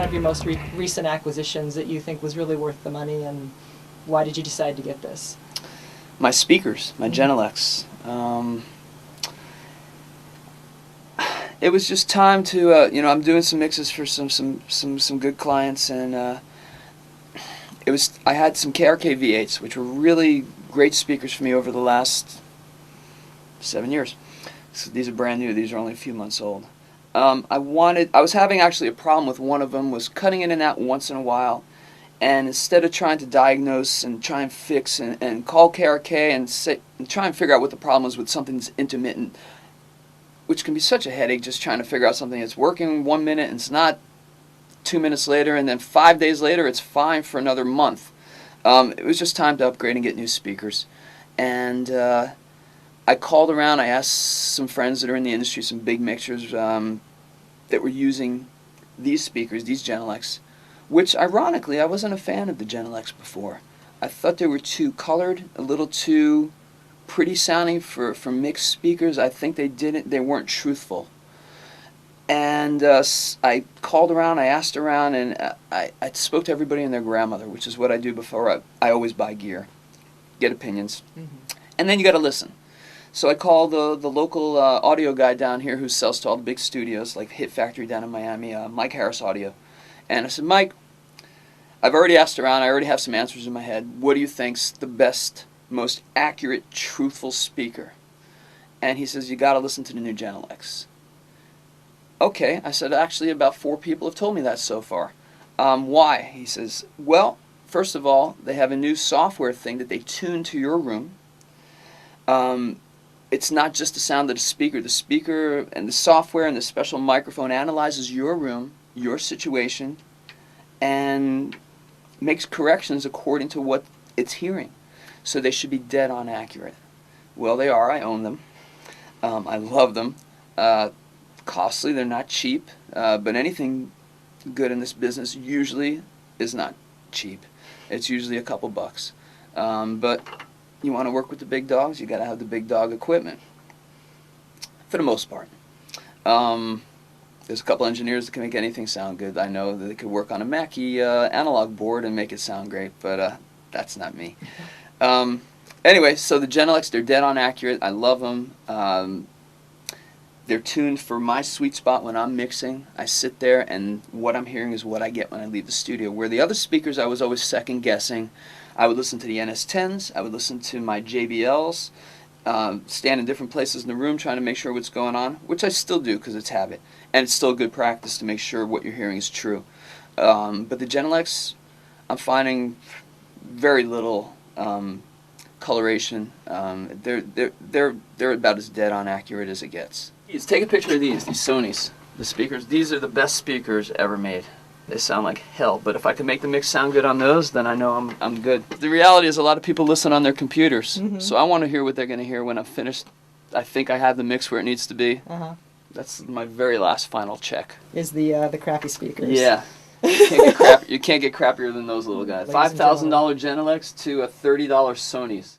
one of your most recent acquisitions that you think was really worth the money, and why did you decide to get this? My speakers, my Genelecs. It was just time to, you know, I'm doing some mixes for some good clients, and I had some KRK V8s, which were really great speakers for me over the last 7 years. So these are brand new. These are only a few months old. I was having actually a problem with one of them, was cutting in and out once in a while, and instead of trying to diagnose and try and fix and call KRK and try and figure out what the problem was with something that's intermittent, which can be such a headache, just trying to figure out something that's working 1 minute and it's not 2 minutes later, and then 5 days later it's fine for another month. It was just time to upgrade and get new speakers. And I called around, I asked some friends that are in the industry, some big mixers that were using these speakers, these Genelecs, which ironically I wasn't a fan of the Genelecs before. I thought they were too colored, a little too pretty sounding for mixed speakers. I think they weren't truthful. And I called around, I asked around, and I spoke to everybody and their grandmother, which is what I do before I always buy gear, get opinions. And then you got to listen. So I called the local audio guy down here who sells to all the big studios, like Hit Factory down in Miami, Mike Harris Audio. And I said, Mike, I've already asked around, I already have some answers in my head. What do you think's the best, most accurate, truthful speaker? And he says, you got to listen to the new Genelecs. Okay, I said, actually about 4 people have told me that so far. Why? He says, well, first of all, they have a new software thing that they tune to your room. It's not just the sound of the speaker and the software and the special microphone analyzes your room, your situation, and makes corrections according to what it's hearing. So they should be dead on accurate. Well, they are. I own them. I love them. Costly, they're not cheap, but anything good in this business usually is not cheap. It's usually a couple bucks. But you want to work with the big dogs, you got to have the big dog equipment, for the most part. There's a couple engineers that can make anything sound good. I know that they could work on a Mackie analog board and make it sound great, but that's not me. Anyway, so the Genelecs, they're dead on accurate. I love them. They're tuned for my sweet spot when I'm mixing. I sit there and what I'm hearing is what I get when I leave the studio. Where the other speakers I was always second guessing. I would listen to the NS10s, I would listen to my JBLs, stand in different places in the room trying to make sure what's going on, which I still do because it's habit. And it's still good practice to make sure what you're hearing is true. But the Genelecs, I'm finding very little coloration. They're about as dead on accurate as it gets. Take a picture of these Sonys, the speakers. These are the best speakers ever made. They sound like hell, but if I can make the mix sound good on those, then I know I'm good. The reality is a lot of people listen on their computers, so I want to hear what they're going to hear when I'm finished. I think I have the mix where it needs to be. That's my very last final check. Is the crappy speakers. Yeah. You can't get crappier than those little guys. $5,000 Genelecs to a $30 Sonys.